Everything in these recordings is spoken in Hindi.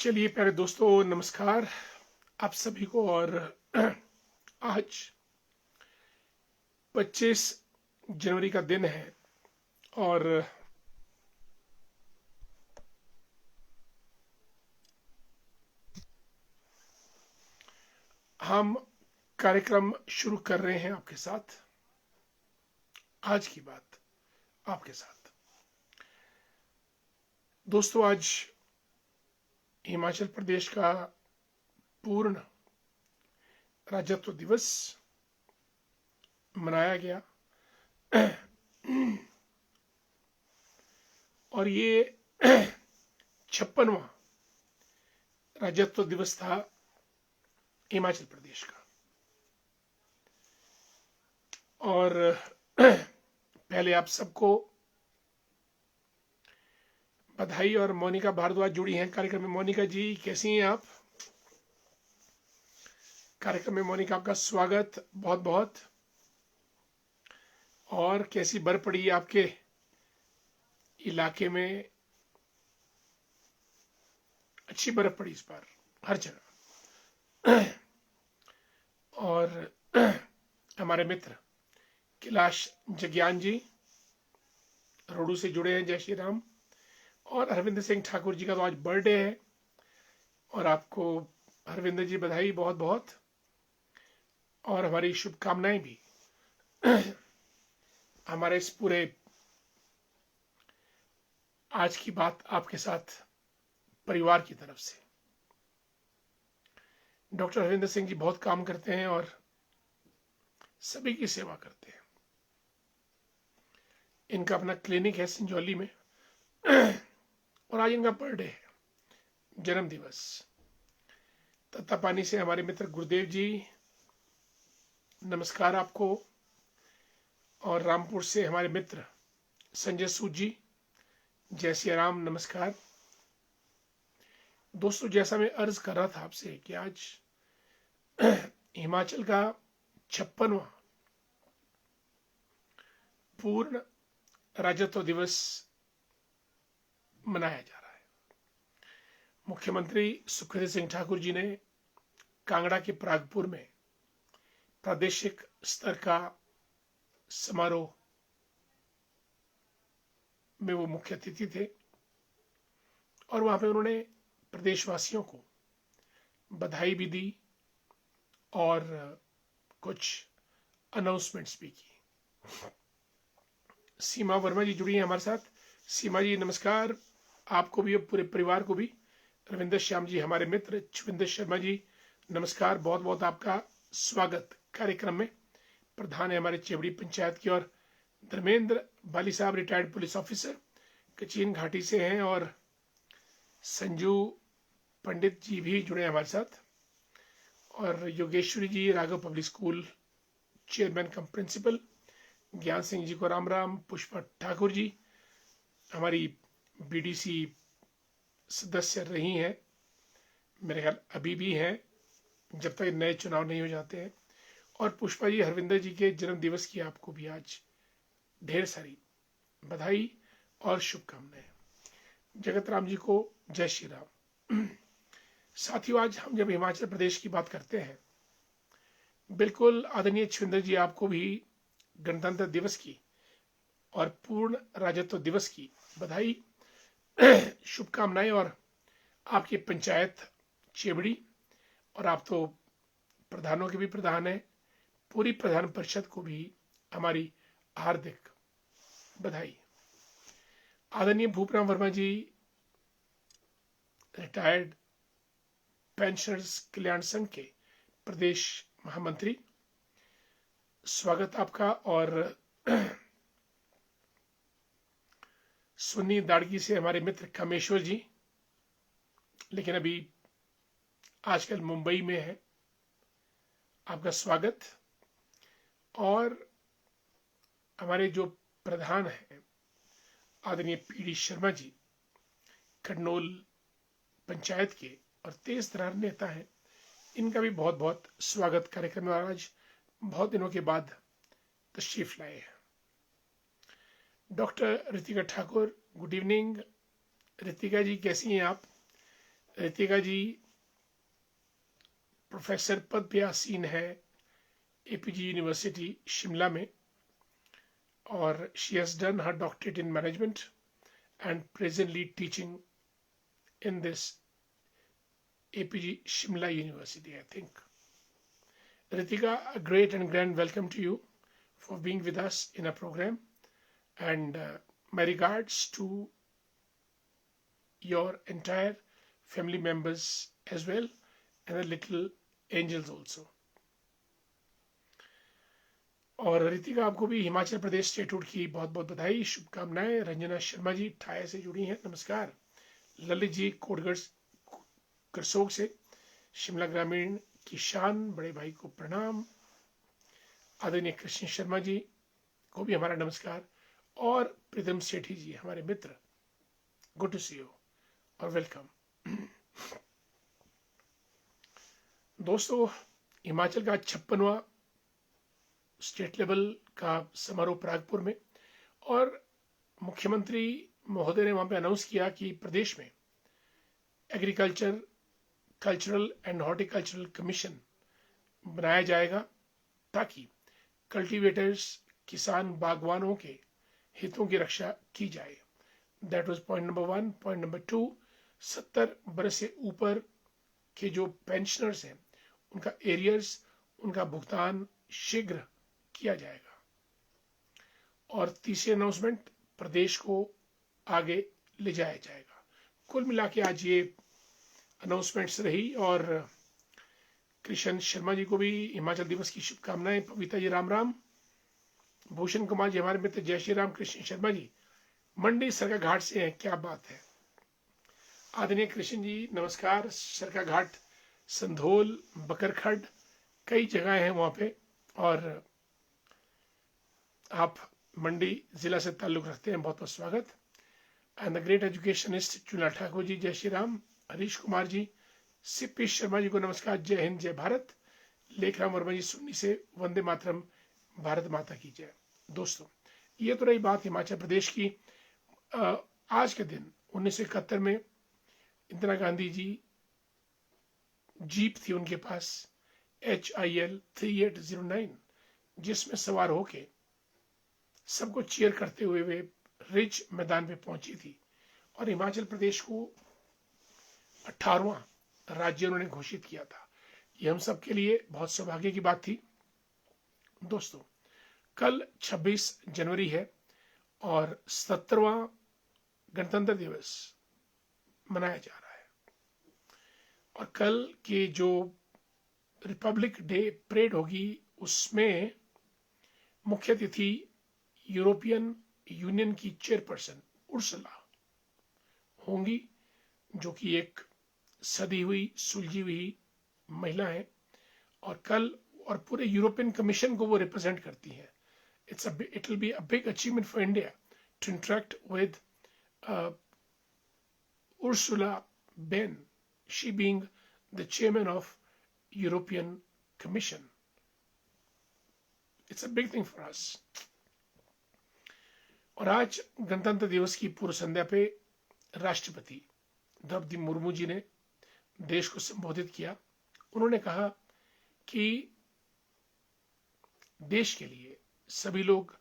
चलिए प्यारे दोस्तों, नमस्कार आप सभी को। और आज 25 जनवरी का दिन है और हम कार्यक्रम शुरू कर रहे हैं आपके साथ। आज की बात आपके साथ दोस्तों, आज हिमाचल प्रदेश का पूर्ण राज्यत्व दिवस मनाया गया और ये 56वां राज्यत्व दिवस था हिमाचल प्रदेश का। और पहले आप सबको बधाई। और मोनिका भारद्वाज जुड़ी हैं कार्यक्रम में। मोनिका जी, कैसी हैं आप? कार्यक्रम में मोनिका, आपका स्वागत बहुत बहुत। और कैसी बर्फ पड़ी आपके इलाके में? अच्छी बर्फ पड़ी इस बार हर जगह। और हमारे मित्र कैलाश जग्यान जी रोडू से जुड़े हैं, जय श्री राम। और हरविंदर सिंह ठाकुर जी का तो आज बर्थडे है और आपको हरविंदर जी बधाई बहुत बहुत और हमारी शुभकामनाएं भी हमारे इस पूरे आज की बात आपके साथ परिवार की तरफ से। डॉक्टर हरविंदर सिंह जी बहुत काम करते हैं और सभी की सेवा करते हैं। इनका अपना क्लिनिक है संजौली में और आज इनका बर्थडे है, जन्म दिवस। तत्तापानी से हमारे मित्र गुरुदेव जी, नमस्कार आपको। और रामपुर से हमारे मित्र संजय सूद जी, जय श्री राम, नमस्कार दोस्तों। जैसा मैं अर्ज कर रहा था आपसे कि आज हिमाचल का 56वां पूर्ण राज्यत्व दिवस मनाया जा रहा है। मुख्यमंत्री सुखविंदर सिंह ठाकुर जी ने कांगड़ा के प्रागपुर में प्रादेशिक स्तर का समारोह में वो मुख्य अतिथि थे और वहां पे उन्होंने प्रदेशवासियों को बधाई भी दी और कुछ अनाउंसमेंट्स भी की। सीमा वर्मा जी जुड़ी हैं हमारे साथ। सीमा जी नमस्कार आपको भी और पूरे परिवार को भी। रविंद्र श्याम जी हमारे मित्र। छविंदर शर्मा जी नमस्कार, बहुत बहुत आपका स्वागत कार्यक्रम में। प्रधान है हमारे चेवड़ी पंचायत की। और धर्मेंद्र बाली साहब रिटायर्ड पुलिस ऑफिसर कचीन घाटी से हैं। और संजू पंडित जी भी जुड़े हैं हमारे साथ। और Yogeshwari ji Raghav public school chairman cum principal. Gyan Singh जी को राम राम। पुष्पा ठाकुर जी हमारी बीडीसी सदस्य रही हैं, मेरे ख्याल अभी भी हैं जब तक नए चुनाव नहीं हो जाते हैं। और पुष्पा जी, हरविंदर जी के जन्म दिवस की आपको भी आज ढेर सारी बधाई और शुभकामनाएं। जगत राम जी को जय श्री राम। साथियों, आज हम जब हिमाचल प्रदेश की बात करते हैं, बिल्कुल आदरणीय छविंदर जी आपको भी गणतंत्र दिवस की और पूर्ण राज्यत्व दिवस की बधाई शुभकामनाएं। और आपकी पंचायत चेवड़ी, और आप तो प्रधानों के भी प्रधान हैं, पूरी प्रधान परिषद को भी हमारी हार्दिक बधाई। आदरणीय भूपराम वर्मा जी रिटायर्ड पेंशनर्स कल्याण संघ के प्रदेश महामंत्री, स्वागत आपका। और सुन्नी दाड़गी से हमारे मित्र कामेश्वर जी, लेकिन अभी आजकल मुंबई में है, आपका स्वागत। और हमारे जो प्रधान हैं आदरणीय पीडी शर्मा जी, खडनोल पंचायत के और तेज तर्रार नेता हैं, इनका भी बहुत बहुत स्वागत कार्यक्रम में। आज बहुत दिनों के बाद तशरीफ लाए हैं। Doctor Ritika Thakur, good evening. Ritika ji कैसी हैं आप? रितिका जी प्रोफेसर पद पे आसीन है एपीजी यूनिवर्सिटी शिमला में, और she has done her doctorate in management and presently teaching in this APG Shimla University, I think. Ritika, a great and grand welcome to you for being with us in our program, and my regards to your entire family members as well, and the little angels also. और रितिका, आपको भी हिमाचल प्रदेश स्टेटहुड की बहुत बहुत बधाई, शुभकामनाएं। रंजना शर्मा जी ठाया से जुड़ी हैं, नमस्कार। ललित जी कोटगढ़ करसोग से, शिमला ग्रामीण की शान, बड़े भाई को प्रणाम। आदरणीय कृष्ण शर्मा जी को भी हमारा नमस्कार, और प्रीतम सेठी जी हमारे मित्र, गुड टू सी यू और वेलकम। दोस्तों, हिमाचल का 56वां स्टेट लेवल का समारोह प्रागपुर में, और मुख्यमंत्री महोदय ने वहां पे अनाउंस किया कि प्रदेश में agriculture, cultural and horticultural commission बनाया जाएगा, ताकि कल्टीवेटर्स, किसान, बागवानों के हितों की रक्षा की जाए। That was point number 1। Point number 2, 70 बरस से ऊपर के जो पेंशनर्स हैं उनका एरियर्स, उनका भुगतान शीघ्र किया जाएगा। और तीसरी अनाउंसमेंट, प्रदेश को आगे ले जाया जाएगा। कुल मिला के आज ये अनाउंसमेंट्स रही, और कृष्ण शर्मा जी को भी हिमाचल दिवस की शुभकामनाएं। पविता जी राम राम। भूषण कुमार जी हमारे मित्र, जय श्री राम। कृष्ण शर्मा जी मंडी सरका घाट से हैं, क्या बात है। आदरणीय कृष्ण जी नमस्कार। सरका घाट, संधोल, बकरखड, कई जगह हैं वहां पे, और आप मंडी जिला से ताल्लुक रखते हैं, बहुत बहुत स्वागत। एंड द ग्रेट एजुकेशनिस्ट चुना ठाकुर जी, जय श्री राम। हरीश कुमार जी, सिप्पी शर्मा जी को नमस्कार, जय हिंद जय भारत। लेखराम वर्मा जी सुन्नी से, वंदे मातरम, भारत माता की जय। दोस्तों, ये तो रही बात हिमाचल प्रदेश की। आज के दिन 1971 में इंदिरा गांधी जी, जीप थी उनके पास HIL 3809, जिसमें सवार होके सबको चीयर करते हुए वे रिज मैदान पे पहुंची थी, और हिमाचल प्रदेश को 18वां राज्य उन्होंने घोषित किया था। ये हम सब के लिए बहुत सौभाग्य की बात थी। दोस्तों, कल 26 जनवरी है, और 70वां गणतंत्र दिवस मनाया जा रहा है। और कल की जो रिपब्लिक डे परेड होगी, उसमें मुख्य अतिथि यूरोपियन यूनियन की चेयरपर्सन उर्सुला होंगी, जो कि एक सदी हुई, सुलझी हुई महिला है, और कल और पूरे यूरोपियन कमीशन को वो रिप्रेजेंट करती हैं। It will be a big achievement for India to interact with Ursula von, she being the chairman of European Commission. It's a big thing for us. और आज गणतंत्र दिवस की पूर्व संध्या पे राष्ट्रपति द्रौपदी मुर्मू जी ने देश को संबोधित किया। उन्होंने कहा कि देश के लिए सभी लोग,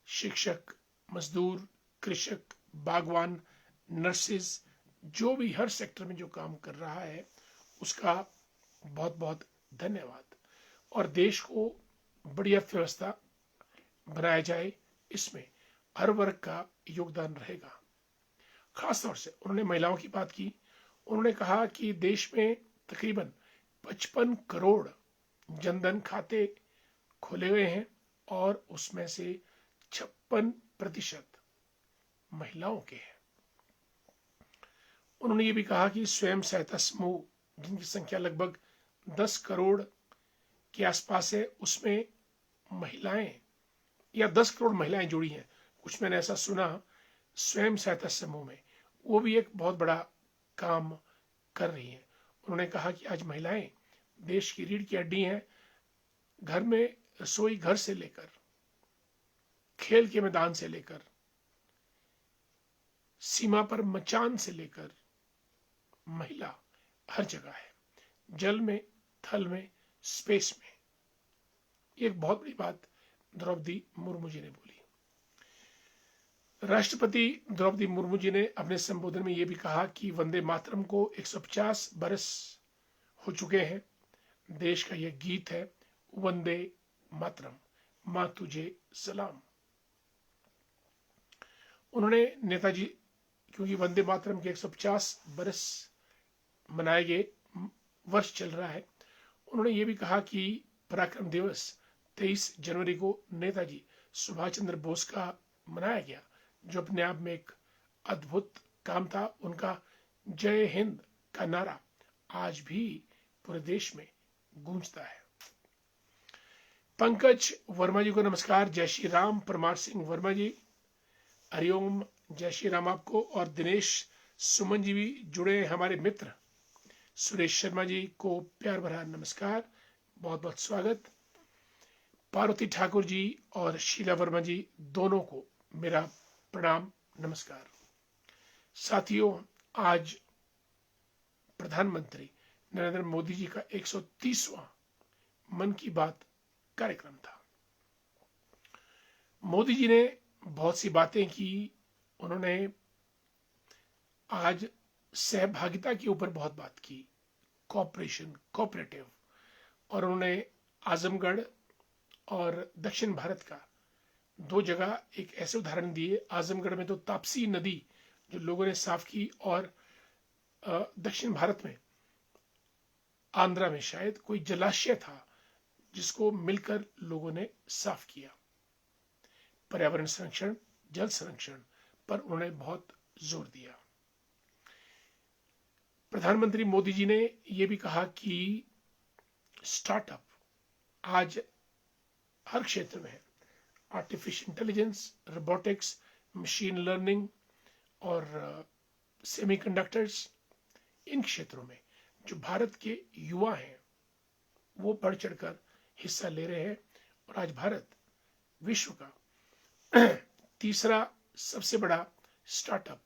शिक्षक, मजदूर, कृषक, बागवान, नर्सेज, जो भी हर सेक्टर में जो काम कर रहा है, उसका बहुत बहुत धन्यवाद। और देश को बड़ी अर्थव्यवस्था बनाया जाए, इसमें हर वर्ग का योगदान रहेगा। खासतौर से उन्होंने महिलाओं की बात की। उन्होंने कहा कि देश में तकरीबन 55 करोड़ जनधन खाते खोले गए हैं, और उसमें से 56% महिलाओं के हैं। उन्होंने ये भी कहा कि स्वयं सहायता समूह, जिनकी संख्या लगभग 10 करोड़ के आसपास है, उसमें महिलाएं, या 10 करोड़ महिलाएं जुड़ी हैं। कुछ मैंने ऐसा सुना स्वयं सहायता समूह में, वो भी एक बहुत बड़ा काम कर रही हैं। उन्होंने कहा कि आज महिलाएं देश की रीढ़ की हड्डी हैं। घर में रसोई घर से लेकर, खेल के मैदान से लेकर, सीमा पर मचान से लेकर, महिला हर जगह है, जल में, थल में, स्पेस में। ये एक बहुत बड़ी बात द्रौपदी मुर्मू जी ने बोली। राष्ट्रपति द्रौपदी मुर्मू जी ने अपने संबोधन में यह भी कहा कि वंदे मातरम को 150 बरस हो चुके हैं। देश का यह गीत है, वंदे मातरम, मां तुझे सलाम। उन्होंने नेताजी, क्योंकि वंदे मातरम के 150 बरस मनाए गए वर्ष चल रहा है, उन्होंने ये भी कहा कि पराक्रम दिवस 23 जनवरी को नेताजी सुभाष चंद्र बोस का मनाया गया, जो अपने आप में एक अद्भुत काम था। उनका जय हिंद का नारा आज भी पूरे देश में गूंजता है। पंकज वर्मा जी को नमस्कार, जय श्री राम। परमार सिंह वर्मा जी, हरिओम, जय श्री राम आपको। और दिनेश सुमन जी भी जुड़े हैं, हमारे मित्र। सुरेश शर्मा जी को प्यार भरा नमस्कार, बहुत बहुत स्वागत। पार्वती ठाकुर जी और शीला वर्मा जी दोनों को मेरा प्रणाम, नमस्कार। साथियों, आज प्रधानमंत्री नरेंद्र मोदी जी का 130वां मन की बात कार्यक्रम था। मोदी जी ने बहुत सी बातें की। उन्होंने आज सहभागिता के ऊपर बहुत बात की, कोऑपरेटिव, और उन्होंने आजमगढ़ और दक्षिण भारत का दो जगह एक ऐसे उदाहरण दिए। आजमगढ़ में तो ताप्ती नदी जो लोगों ने साफ की, और दक्षिण भारत में आंध्रा में शायद कोई जलाशय था जिसको मिलकर लोगों ने साफ किया। पर्यावरण संरक्षण, जल संरक्षण पर उन्होंने बहुत जोर दिया। प्रधानमंत्री मोदी जी ने यह भी कहा कि स्टार्टअप आज हर क्षेत्र में है। Artificial intelligence, robotics, machine learning और सेमीकंडक्टर्स, इन क्षेत्रों में जो भारत के युवा हैं वो बढ़ चढ़कर हिस्सा ले रहे हैं। और आज भारत विश्व का तीसरा सबसे बड़ा स्टार्टअप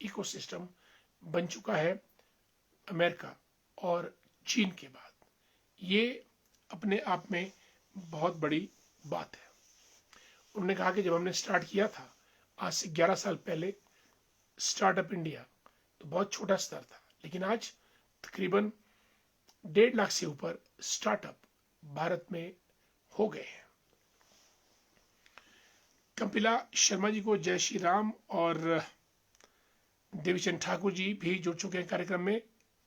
इकोसिस्टम बन चुका है, अमेरिका और चीन के बाद। ये अपने आप में बहुत बड़ी बात है। उन्होंने कहा कि जब हमने स्टार्ट किया था आज से 11 साल पहले, स्टार्टअप इंडिया तो बहुत छोटा स्तर था, लेकिन आज तकरीबन 1.5 लाख से ऊपर स्टार्टअप भारत में हो गए हैं। कपिला शर्मा जी को जय श्री राम, और देवीचंद ठाकुर जी भी जुड़ चुके हैं कार्यक्रम में।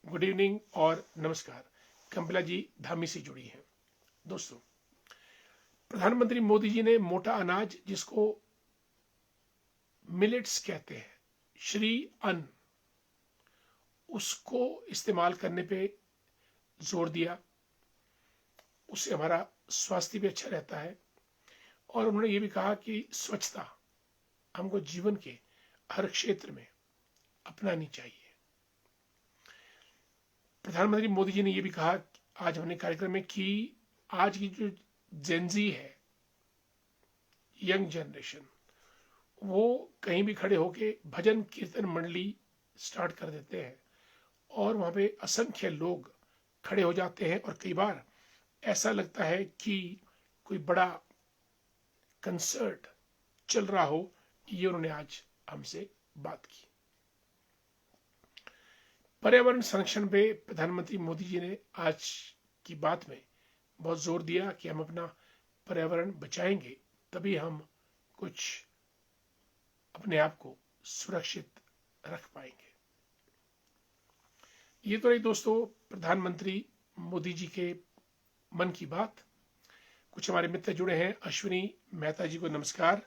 गुड इवनिंग और नमस्कार। कपिला जी धामी से जुड़ी हैं। दोस्तों, प्रधानमंत्री मोदी जी ने मोटा अनाज, जिसको मिलेट्स कहते हैं, श्री अन्न, उसको इस्तेमाल करने पे जोर दिया। उससे हमारा स्वास्थ्य भी अच्छा रहता है। और उन्होंने ये भी कहा कि स्वच्छता हमको जीवन के हर क्षेत्र में अपनानी चाहिए। प्रधानमंत्री मोदी जी ने यह भी कहा आज हमने कार्यक्रम में कि आज की जो जेनजी है, यंग जनरेशन, वो कहीं भी खड़े होके भजन कीर्तन मंडली स्टार्ट कर देते हैं और वहां पे असंख्य लोग खड़े हो जाते हैं, और कई बार ऐसा लगता है कि कोई बड़ा कंसर्ट चल रहा हो। ये उन्होंने आज हमसे बात की। पर्यावरण संरक्षण पे प्रधानमंत्री मोदी जी ने आज की बात में बहुत जोर दिया कि हम अपना पर्यावरण बचाएंगे तभी हम कुछ अपने आप को सुरक्षित रख पाएंगे। ये तो रही दोस्तों प्रधानमंत्री मोदी जी के मन की बात। कुछ हमारे मित्र जुड़े हैं। अश्विनी मेहता जी को नमस्कार।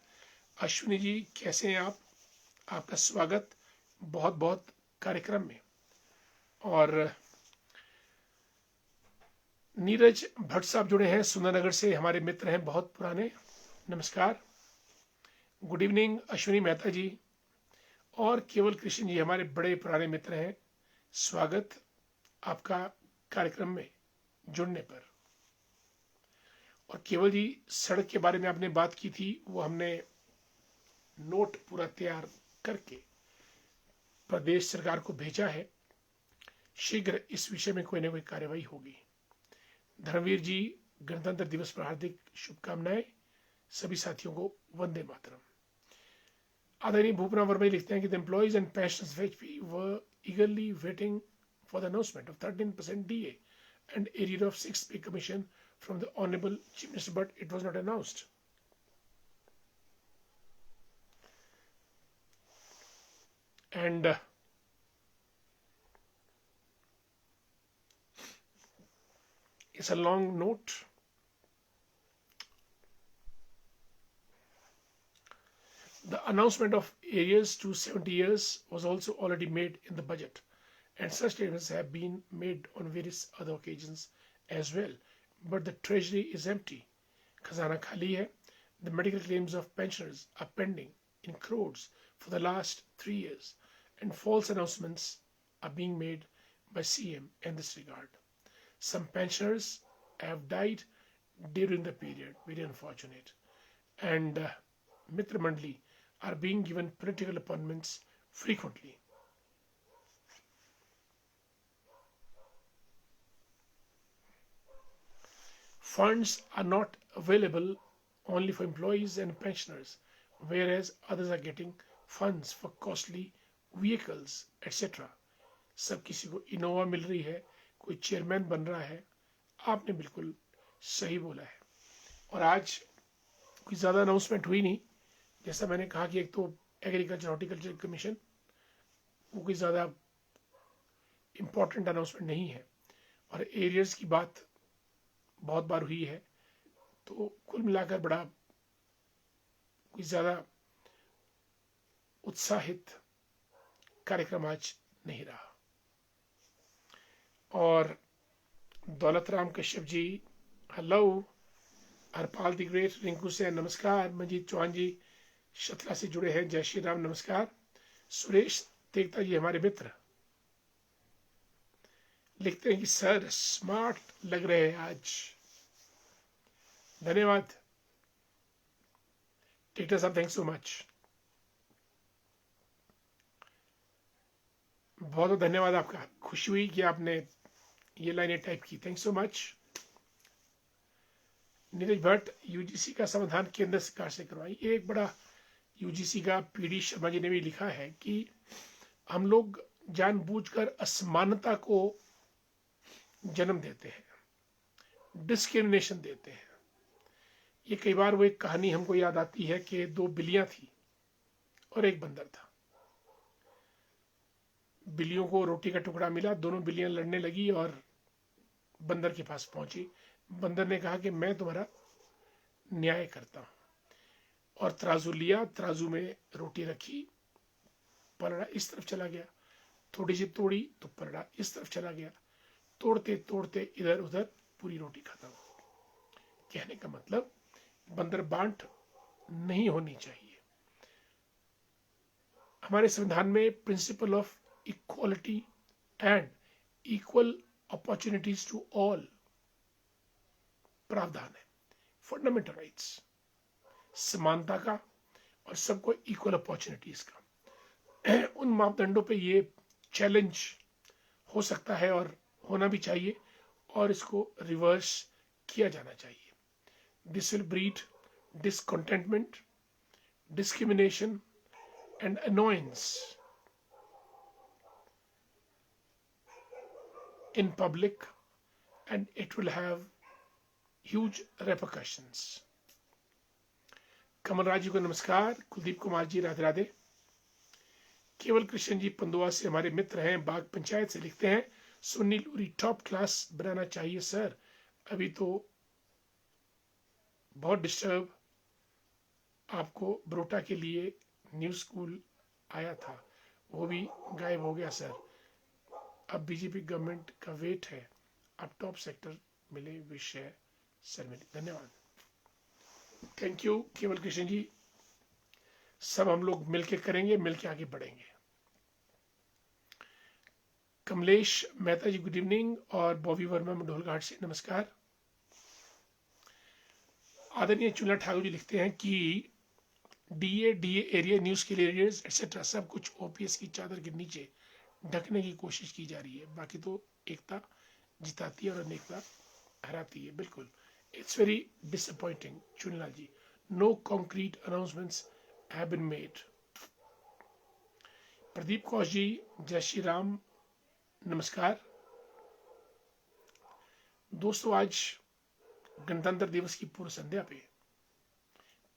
अश्विनी जी कैसे हैं आप? आपका स्वागत बहुत बहुत कार्यक्रम में। और नीरज भट्ट साहब जुड़े हैं सुंदरनगर से, हमारे मित्र हैं बहुत पुराने, नमस्कार। गुड इवनिंग अश्विनी मेहता जी। और केवल कृष्ण जी हमारे बड़े पुराने मित्र हैं, स्वागत आपका कार्यक्रम में जुड़ने पर। और केवल जी, सड़क के बारे में आपने बात की थी, वो हमने नोट पूरा तैयार करके प्रदेश सरकार को भेजा है। शीघ्र इस विषय में कोई न कोई कार्रवाई होगी। धर्मवीर जी, गणतंत्र दिवस पर हार्दिक शुभकामनाएं। सभी साथियों को वंदे मातरम। आदरणीय भूपना वर्मा लिखते हैं कि the employees and pensioners of HP were eagerly waiting for the announcement of 13% DA and arrear of 6th pay commission from the Honorable Chief Minister, but it was not announced. And it's a long note. The announcement of arrears to 70 years was also already made in the budget, and such statements have been made on various other occasions as well. But the treasury is empty. Khazana khali hai. The medical claims of pensioners are pending in crores for the last 3 years, and false announcements are being made by CM in this regard. Some pensioners have died during the period, very unfortunate, and Mitra Mandli are being given political appointments frequently. Funds are not available only for employees and pensioners, whereas others are getting funds for costly vehicles, etc. सब किसी को इनोवा मिल रही है, कोई चेयरमैन बन रहा है। आपने बिल्कुल सही बोला है। और आज कोई ज़्यादा अनाउंसमेंट हुई नहीं। जैसा मैंने कहा कि एक तो एग्रीकल्चर हॉर्टिकल्चर कमीशन, वो कोई ज़्यादा इम्पोर्टेंट अनाउंसमेंट नहीं है, और एरियर्स की बात बहुत बार हुई है। तो कुल मिलाकर बड़ा कोई ज़्यादा उत्साहित कार्यक्रम आज नहीं रहा। और Daulat Ram Kashyap ji, hello. Harpal the great, Rinku से नमस्कार। मंजीत चौहान जी शतला से जुड़े हैं, जय श्री राम, नमस्कार। सुरेश तेगता जी हमारे मित्र लिखते हैं कि सर स्मार्ट लग रहे हैं आज। धन्यवाद टेक्टर साहब, थैंक्स सो मच। बहुत बहुत धन्यवाद आपका। खुशी हुई कि आपने ये लाइनें टाइप की, thanks so much. Neeraj Bhatt, UGC का समाधान केंद्र सरकार से करवाई। एक बड़ा यूजीसी का पीडी शर्मा जी ने भी लिखा है कि हम लोग जानबूझकर असमानता को जन्म देते हैं, डिस्क्रिमिनेशन देते हैं। ये कई बार वो एक कहानी हमको याद आती है कि दो बिल्लियां थी और एक बंदर था। बिल्लियों को रोटी का टुकड़ा मिला, दोनों बिल्लियां लड़ने लगी और बंदर के पास पहुंची। बंदर ने कहा कि मैं तुम्हारा न्याय करता हूं, और तराजू लिया, तराजू में रोटी रखी, पलड़ा इस तरफ चला गया, थोड़ी सी तोड़ी तो पलड़ा इस तरफ चला गया, तोड़ते तोड़ते इधर उधर पूरी रोटी खत्म। कहने का मतलब बंदर बांट नहीं होनी चाहिए। हमारे संविधान में principle of equality and equal opportunities to all प्रावधान है, फंडामेंटल राइट्स, समानता का और सबको इक्वल अपॉर्चुनिटीज का। उन मापदंडों पे ये चैलेंज हो सकता है और होना भी चाहिए, और इसको रिवर्स किया जाना चाहिए। This will breed discontentment, discrimination and annoyance in public, and it will have huge repercussions. कमल राज जी को नमस्कार। कुलदीप कुमार जी राधे राधे। केवल कृष्ण जी पंदुआ से हमारे मित्र हैं, बाग पंचायत से लिखते हैं, सुन्नी लूरी टॉप क्लास बनाना चाहिए सर। अभी तो बहुत डिस्टर्ब, आपको बरोटा के लिए न्यू स्कूल आया था, वो भी गायब हो गया सर। अब बीजेपी गवर्नमेंट का वेट है, अब टॉप सेक्टर मिले, विषय सर मिले। धन्यवाद, थैंक यू केवल कृष्ण जी। सब हम लोग मिलके करेंगे, मिलके आगे बढ़ेंगे। कमलेश मेहता जी गुड इवनिंग, और बॉबी वर्मा मंडोलघाट से नमस्कार। आदरणीय चुना ठाकुर जी लिखते हैं कि डीए एरिया न्यूज के लिए एरियर्स एक्सेट्रा सब कुछ ओपीएस की चादर के नीचे ढकने की कोशिश की जा रही है। बाकी तो एकता जिताती है और अनेकता हराती है। बिल्कुल, it's very disappointing Chunilal ji. No concrete announcements have been made. Pradeep Kaush ji, जय श्री राम, नमस्कार दोस्तों। आज गणतंत्र दिवस की पूर्व संध्या पे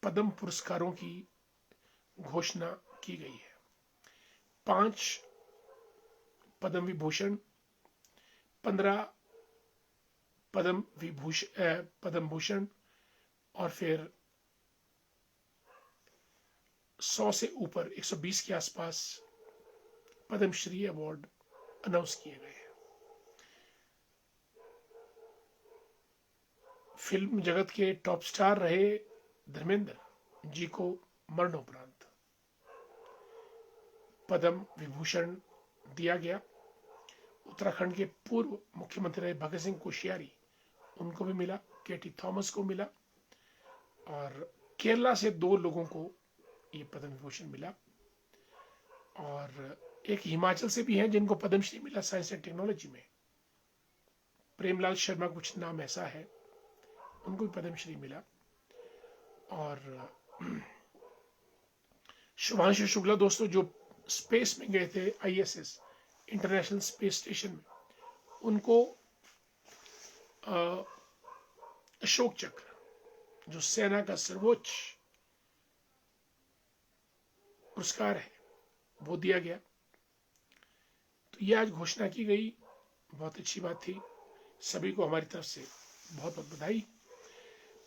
पद्म पुरस्कारों की घोषणा की गई है। 5 पद्म विभूषण, 15 पद्म भूषण और फिर 100 से ऊपर 120 के आसपास पद्मश्री अवार्ड अनाउंस किए गए हैं। फिल्म जगत के टॉप स्टार रहे धर्मेंद्र जी को मरणोपरांत पद्म विभूषण दिया गया। उत्तराखंड के पूर्व मुख्यमंत्री रहे भगत सिंह कोश्यारी, उनको भी मिला। केटी थॉमस को मिला। और केरला से 2 लोगों को ये पद्म विभूषण मिला। और एक हिमाचल से भी हैं जिनको पद्मश्री मिला साइंस एंड टेक्नोलॉजी में। प्रेमलाल शर्मा कुछ नाम ऐसा है, उनको भी पद्मश्री मिला। और शुभांशु शुक्ला दोस्तों, जो स्पेस में गए थे ISS इंटरनेशनल स्पेस स्टेशन में, उनको अशोक चक्र, जो सेना का सर्वोच्च पुरस्कार है, वो दिया गया। तो ये आज घोषणा की गई, बहुत अच्छी बात थी। सभी को हमारी तरफ से बहुत बहुत बधाई।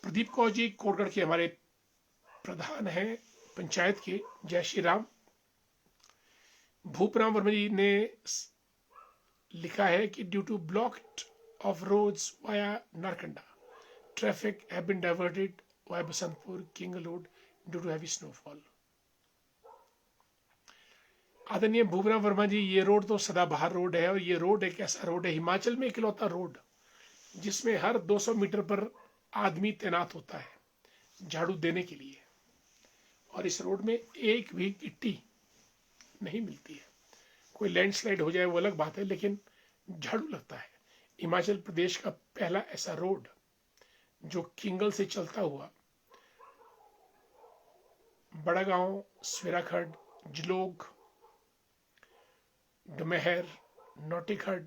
प्रदीप कौर जी कोटगढ़ के हमारे प्रधान हैं पंचायत के, जय श्री राम। भूपराम वर्मा जी ने लिखा है कि due to blocked of roads via Narkanda, traffic have been diverted via Basantpur king road due to heavy snowfall. आदरणीय भूपराम वर्मा जी, ये रोड तो सदाबहार रोड है। और ये रोड एक ऐसा रोड है, हिमाचल में इकलौता रोड जिसमें हर 200 मीटर पर आदमी तैनात होता है झाड़ू देने के लिए। और इस रोड में एक भी गिट्टी नहीं मिलती है। कोई लैंडस्लाइड हो जाए वो अलग बात है, लेकिन झाड़ू लगता है। हिमाचल प्रदेश का पहला ऐसा रोड जो किंगल से चलता हुआ बड़ा गांव, स्वेराखड़, जलोग, डुमेहर, नौटीखड़,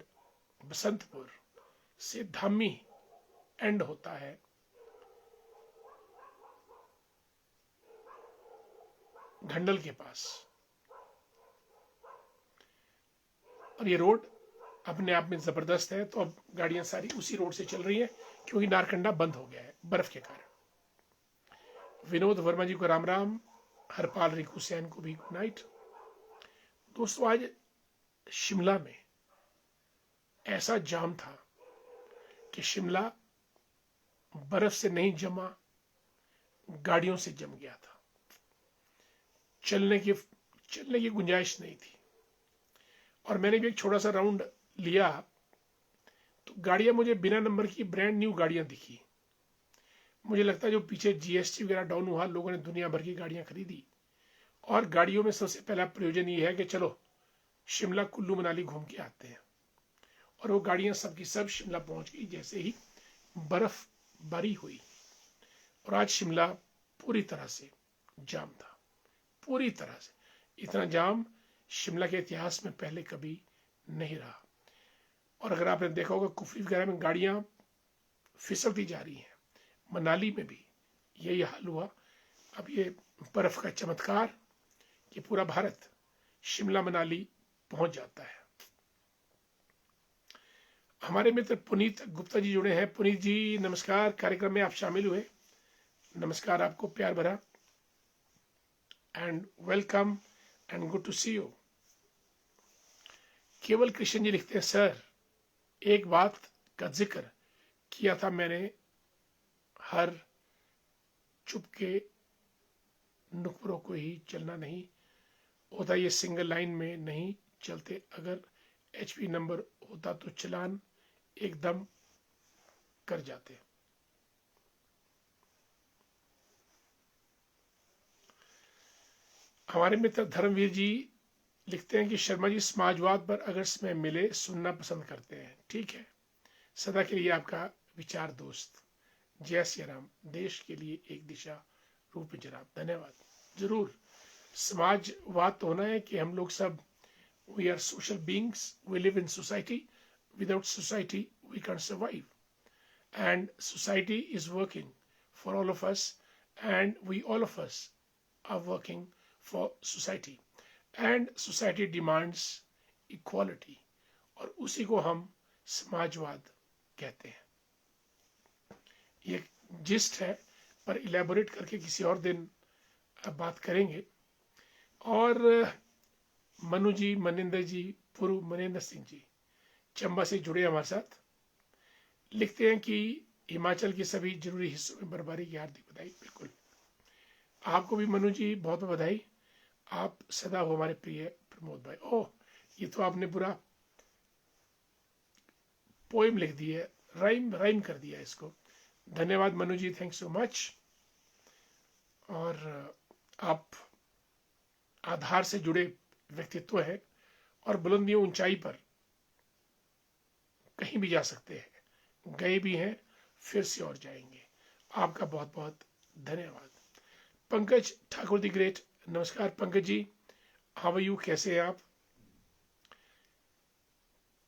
बसंतपुर से धामी एंड होता है घंडल के पास। और ये रोड अपने आप में जबरदस्त है। तो अब गाड़ियां सारी उसी रोड से चल रही हैं क्योंकि नारकंडा बंद हो गया है बर्फ के कारण। विनोद वर्मा जी को राम राम, हरपाल रिंकू सैन को भी गुड नाइट। दोस्तों, आज शिमला में ऐसा जाम था कि शिमला बर्फ से नहीं जमा, गाड़ियों से जम गया था। चलने की गुंजाइश नहीं थी। और मैंने भी एक छोटा सा राउंड लिया तो गाड़ियां मुझे बिना नंबर की ब्रांड न्यू गाड़ियां दिखी। मुझे लगता है जो पीछे GST वगैरह डाउन हुआ, लोगों ने दुनिया भर की गाड़ियां खरीदी। और गाड़ियों में सबसे पहला प्रयोजन ये है कि चलो शिमला कुल्लू मनाली घूम के आते हैं। और वो गाड़ियां सबकी सब शिमला पहुंच गई जैसे ही बर्फबारी हुई। और आज शिमला पूरी तरह से जाम था, पूरी तरह से। इतना जाम शिमला के इतिहास में पहले कभी नहीं रहा। और अगर आपने देखा होगा कुफरी वगैरह में गाड़ियां फिसलती जा रही हैं। मनाली में भी यही हाल हुआ। अब ये बर्फ का चमत्कार कि पूरा भारत शिमला मनाली पहुंच जाता है। हमारे मित्र पुनीत गुप्ता जी जुड़े हैं। पुनीत जी नमस्कार, कार्यक्रम में आप शामिल हुए, नमस्कार आपको, प्यार भरा and welcome and good to see you. Kewal Krishna जी लिखते हैं, सर एक बात का जिक्र किया था मैंने, हर चुपके नुकरों को ही चलना नहीं होता, ये सिंगल लाइन में नहीं चलते। अगर HP नंबर होता तो चलान एकदम कर जाते। हमारे मित्र धर्मवीर जी लिखते हैं कि शर्मा जी समाजवाद पर अगर समय मिले सुनना पसंद करते हैं। ठीक है, सदा के लिए आपका विचार दोस्त। जय श्री राम। देश के लिए एक दिशा रूप जनाब। धन्यवाद। जरूर, समाजवाद तो होना है कि हम लोग सब we are social beings, we live in society, without society we can survive, and society is working for all of us, and we all of us are working for society, and society demands equality, और उसी को हम समाजवाद कहते हैं। ये जिस्ट है, पर इलेबोरेट करके किसी और दिन बात करेंगे। और मनु जी, मनिंदर जी, पूर्व मनिंदर सिंह जी चंबा से जुड़े हमारे साथ, लिखते हैं कि हिमाचल के सभी जरूरी हिस्सों में बर्फबारी की हार्दिक बधाई। बिल्कुल, आपको भी मनु जी बहुत बहुत बधाई। आप सदा हो हमारे प्रिय प्रमोद भाई। ओह, ये तो आपने पूरा पोएम लिख दी है, राइम कर दिया इसको। धन्यवाद मनु जी, थैंक सो मच। और आप आधार से जुड़े व्यक्तित्व है और बुलंदियों ऊंचाई पर कहीं भी जा सकते हैं, गए भी हैं, फिर से और जाएंगे। आपका बहुत बहुत धन्यवाद। पंकज ठाकुर दी ग्रेट, नमस्कार Pankaj ji, how are you, कैसे हैं आप?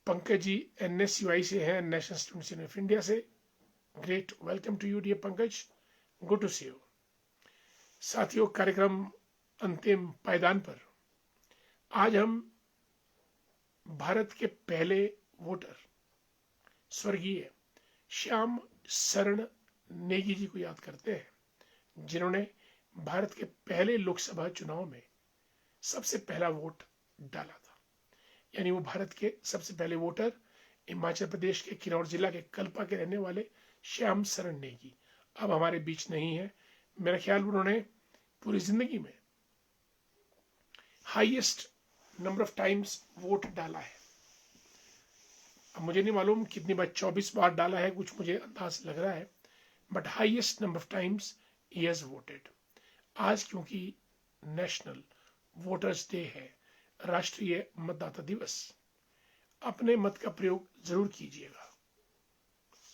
पंकज जी NSUI से हैं, national students union of India से। Great, welcome to you dear Pankaj, good to see you. साथियों, कार्यक्रम अंतिम पायदान पर आज हम भारत के पहले वोटर स्वर्गीय श्याम शरण नेगी जी को याद करते हैं, जिन्होंने भारत के पहले लोकसभा चुनाव में सबसे पहला वोट डाला था। यानी वो भारत के सबसे पहले वोटर हिमाचल प्रदेश के किन्नौर जिला के कल्पा के रहने वाले श्याम शरण नेगी अब हमारे बीच नहीं है। मेरा ख्याल उन्होंने पूरी जिंदगी में highest number of times vote डाला है। अब मुझे नहीं मालूम कितनी बार, 24 बार डाला है कुछ, मुझे अंदाज लग रहा है, but highest number of times he has voted. आज क्योंकि नेशनल वोटर्स डे है, राष्ट्रीय मतदाता दिवस, अपने मत का प्रयोग जरूर कीजिएगा।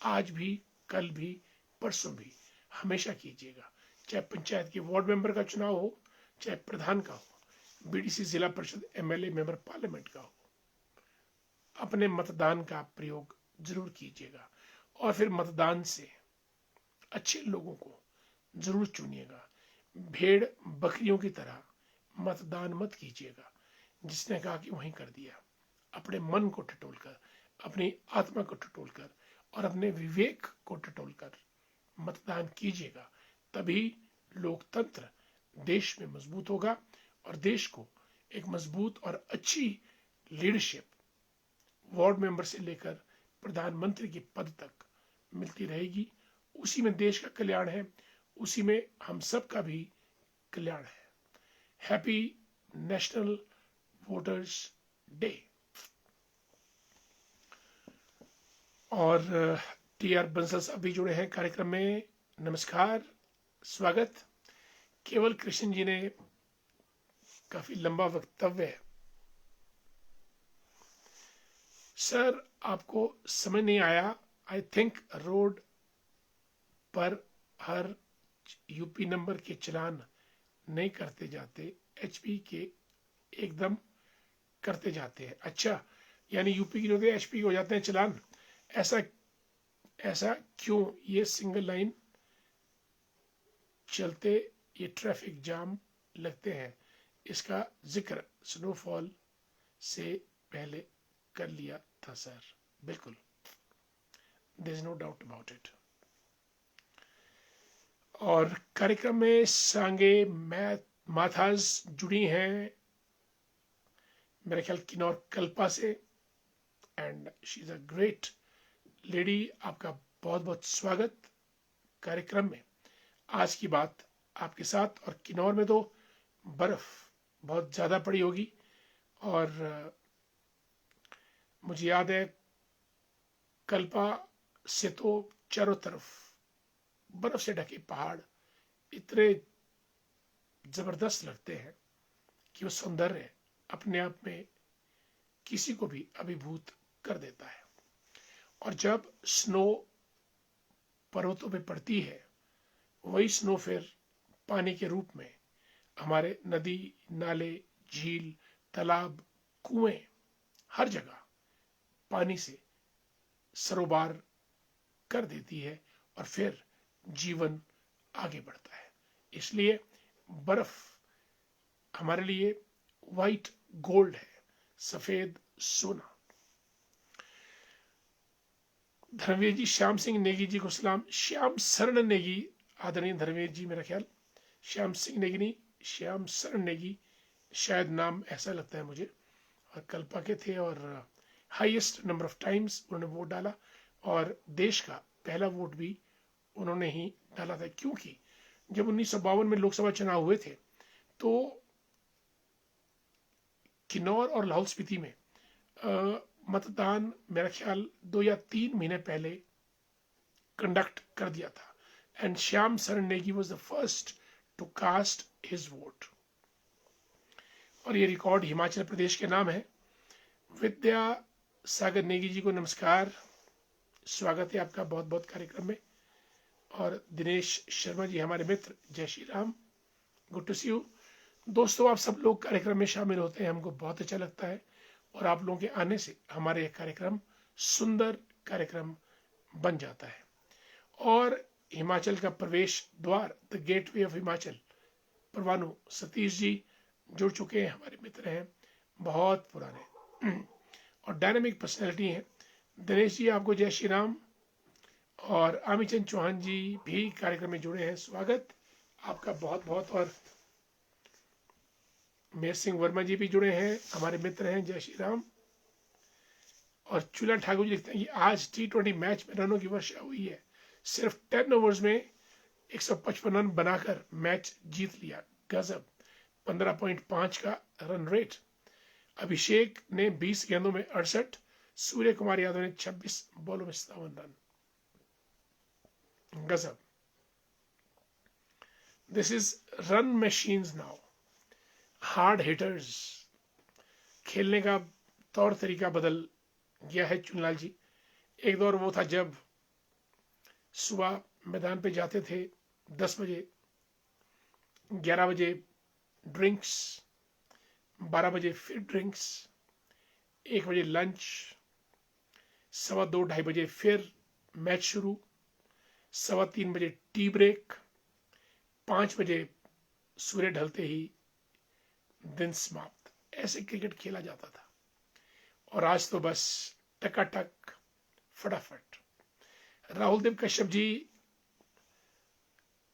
आज भी, कल भी, परसों भी, हमेशा कीजिएगा। चाहे पंचायत के वार्ड मेंबर का चुनाव हो, चाहे प्रधान का हो, BDC जिला परिषद MLA मेंबर पार्लियामेंट का हो, अपने मतदान का प्रयोग जरूर कीजिएगा। और फिर मतदान से अच्छे लोगों को जरूर चुनिएगा। भेड़ बकरियों की तरह मतदान मत कीजिएगा। जिसने कहा कि वहीं कर दिया, अपने मन को टटोलकर, अपनी आत्मा को टटोलकर और अपने विवेक को टटोलकर मतदान कीजिएगा। तभी लोकतंत्र देश में मजबूत होगा और देश को एक मजबूत और अच्छी लीडरशिप वार्ड मेंबर से लेकर प्रधानमंत्री के पद तक मिलती रहेगी। उसी में देश का कल्याण है, उसी में हम सब का भी कल्याण है। Happy national voters day. और TR बंसल साहब भी जुड़े हैं कार्यक्रम में, नमस्कार, स्वागत। केवल कृष्ण जी ने काफी लंबा वक्तव्य, सर आपको समझ नहीं आया, आई थिंक रोड पर हर यूपी नंबर के चलान नहीं करते जाते, HP के एकदम करते जाते हैं। अच्छा, यानी यूपी की होते HP के हो जाते हैं चलान। ऐसा क्यों? ये सिंगल लाइन चलते ये ट्रैफिक जाम लगते हैं, इसका जिक्र स्नोफॉल से पहले कर लिया था सर। बिल्कुल, there is no doubt about it. और कार्यक्रम में सांगे माथाज जुड़ी हैं, मेरा ख्याल किन्नौर कल्पा से, and she is a great lady. आपका बहुत बहुत स्वागत कार्यक्रम में। आज की बात आपके साथ, और किन्नौर में तो बर्फ बहुत ज्यादा पड़ी होगी, और मुझे याद है कल्पा से तो चारों तरफ बर्फ से ढके पहाड़ इतने जबरदस्त लगते हैं कि वो सौंदर्य अपने आप में किसी को भी अभिभूत कर देता है। और जब स्नो पर्वतों पे पड़ती है, वही स्नो फिर पानी के रूप में हमारे नदी, नाले, झील, तालाब, कुएं, हर जगह पानी से सरोबार कर देती है और फिर जीवन आगे बढ़ता है। इसलिए बर्फ हमारे लिए वाइट गोल्ड है, सफेद सोना। धर्मवीर जी, श्याम सिंह नेगी जी को सलाम। श्याम शरण नेगी, आदरणीय धर्मवीर जी, मेरा ख्याल श्याम सिंह नेगी नहीं, श्याम शरण नेगी शायद नाम ऐसा लगता है मुझे, और कल्पा के थे और हाईएस्ट नंबर ऑफ टाइम्स उन्होंने वोट डाला और देश का पहला वोट भी उन्होंने ही डाला था। क्योंकि जब 1952 में लोकसभा चुनाव हुए थे तो किन्नौर और लाहौल स्पीति में मतदान मेरा ख्याल 2 या 3 महीने पहले कंडक्ट कर दिया था, and Shyam Sharan Negi was the first to cast his vote. और ये रिकॉर्ड हिमाचल प्रदेश के नाम है। विद्या सागर नेगी जी को नमस्कार, स्वागत है आपका बहुत बहुत कार्यक्रम में। और दिनेश शर्मा जी हमारे मित्र, जय Shri Ram, good to see you. दोस्तों, आप सब लोग कार्यक्रम में शामिल होते हैं, हमको बहुत अच्छा लगता है और आप लोगों के आने से हमारे यह कार्यक्रम सुंदर कार्यक्रम बन जाता है। और हिमाचल का प्रवेश द्वार, the gateway of Himachal, Parwanoo Satish ji जुड़ चुके हैं, हमारे मित्र हैं, बहुत पुराने और डायनामिक पर्सनैलिटी हैं। दिनेश जी, आपको जय श्री राम। और आमीचंद चौहान जी भी कार्यक्रम में जुड़े हैं, स्वागत आपका बहुत बहुत। और मेहर सिंह वर्मा जी भी जुड़े हैं, हमारे मित्र हैं, जय श्री राम। और चूल्हा ठाकुर जी लिखते हैं कि आज T20 मैच में रनों की वर्षा हुई है, सिर्फ 10 ओवर्स में 155 रन बनाकर मैच जीत लिया, गजब। 15.5 का रन रेट। अभिषेक ने 20 गेंदों में 68, सूर्य कुमार यादव ने 26 बॉलों में 57 रन, गजब। This is run machines now, hard hitters. खेलने का तौर तरीका बदल गया है चुनलाल जी। एक दौर वो था जब सुबह मैदान पे जाते थे 10 बजे, 11 बजे ड्रिंक्स, 12 बजे फिर ड्रिंक्स, 1 बजे लंच, 2:15 बजे फिर मैच शुरू, 3:15 बजे टी ब्रेक, 5 बजे सूर्य ढलते ही दिन समाप्त। ऐसे क्रिकेट खेला जाता था। और आज तो बस टकाटक फटाफट। राहुल देव कश्यप जी,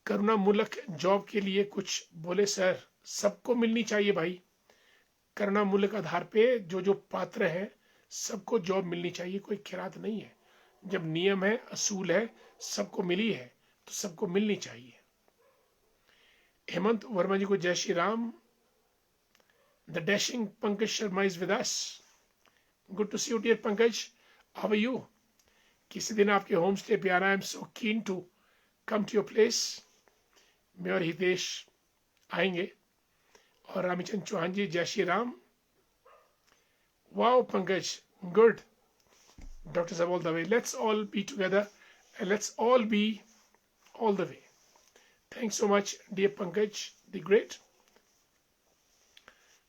करुणामूलक जॉब के लिए कुछ बोले सर। सबको मिलनी चाहिए भाई, करुणामूलक आधार पे जो जो पात्र है सबको जॉब मिलनी चाहिए, कोई खैरात नहीं है। जब नियम है, असूल है, सबको मिली है तो सबको मिलनी चाहिए। हेमंत वर्मा जी को जय Shri Ram. The dashing Pankaj Sharma is with us, good to see you dear Pankaj, how are you. किसी दिन आपके होम स्टे पे आना, आई am so keen to come to your place. मैं और हितेश आएंगे। और रामीचंद चौहान जी, जय Shri Ram. Wow Pankaj, good. Doctors are all the way. Let's all be together and let's all be all the way. Thanks so much, dear Pankaj the Great.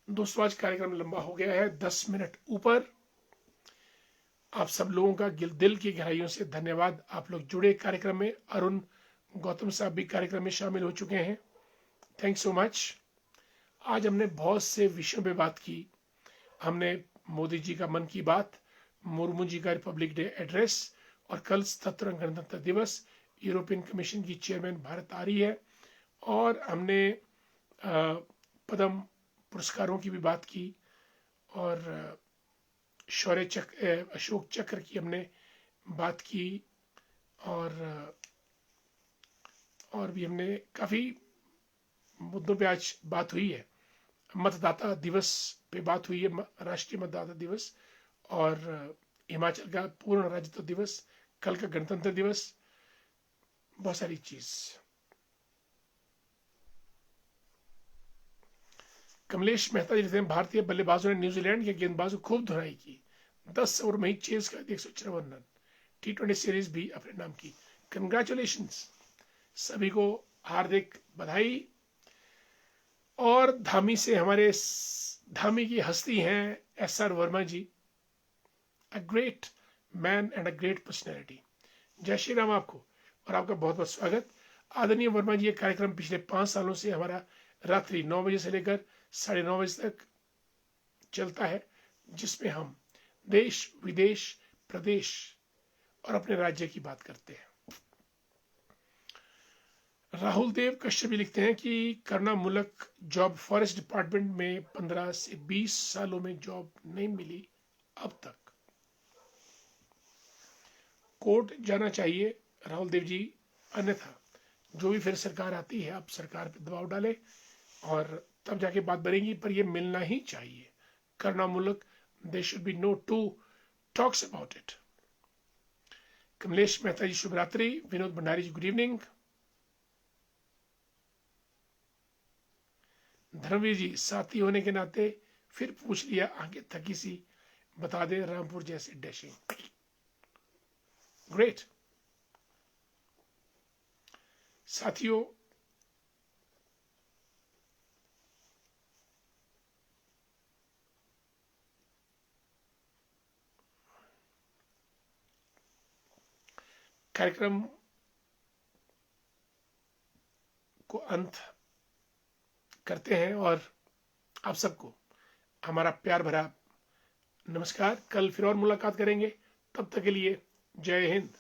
दोस्तों, आज कार्यक्रम लंबा हो गया है, 10 मिनट ऊपर। आप सब लोगों का दिल की गहराइयों से धन्यवाद। आप लोग जुड़े कार्यक्रम में। अरुण गौतम साहब भी कार्यक्रम में शामिल हो चुके हैं, थैंक्स सो मच। आज हमने बहुत से विषयों पे बात की। हमने मोदी जी का मन की बात, मुर्मू जी का रिपब्लिक डे एड्रेस, और कल 77वां गणतंत्र दिवस, यूरोपियन कमीशन की चेयरमैन भारत आ रही है। और हमने पद्म पुरस्कारों की भी बात की, और शौर्य चक्र, अशोक चक्र की हमने बात की, और भी हमने काफी मुद्दों पे आज बात हुई है। मतदाता दिवस पे बात हुई है, राष्ट्रीय मतदाता दिवस, और हिमाचल का पूर्ण राज्यत्व दिवस, कल का गणतंत्र दिवस, बहुत सारी चीज। कमलेश मेहता जी लिखते हैं, भारतीय बल्लेबाजों ने न्यूजीलैंड के गेंदबाजों को खूब धुनाई की, 10 ओवर में ही चेज कर दिए 154 रन, T20 सीरीज भी अपने नाम की। कंग्रेचुलेशन, सभी को हार्दिक बधाई। और धामी से हमारे धामी की हस्ती हैं SR Verma ji, a great man and a great personality. जय श्री राम आपको, और आपका बहुत बहुत स्वागत। आदरणीय वर्मा जी, ये कार्यक्रम पिछले 5 सालों से हमारा रात्रि 9 बजे से लेकर 9:30 बजे तक चलता है, जिसमें हम देश विदेश प्रदेश और अपने राज्य की बात करते हैं। राहुल देव कश्यप भी लिखते हैं कि करना मुल्क जॉब फॉरेस्ट डिपार्टमेंट में 15 से 20 सालों में जॉब नहीं मिली अब तक, कोर्ट जाना चाहिए राहुल देव जी, अन्यथा जो भी फिर सरकार आती है अब सरकार पे दबाव डाले और तब जाके बात बनेगी, पर ये मिलना ही चाहिए। करना मुल्क, they should be know to talks about it. Kamlesh Mehta ji शुभ रात्रि। Vinod Bhandari ji good evening. धर्मवीर जी, साथी होने के नाते फिर पूछ लिया, आगे थकी सी बता दे, रामपुर जैसे डैशिंग। ग्रेट साथियों, कार्यक्रम को अंत करते हैं और आप सबको हमारा प्यार भरा नमस्कार। कल फिर और मुलाकात करेंगे, तब तक के लिए जय हिंद।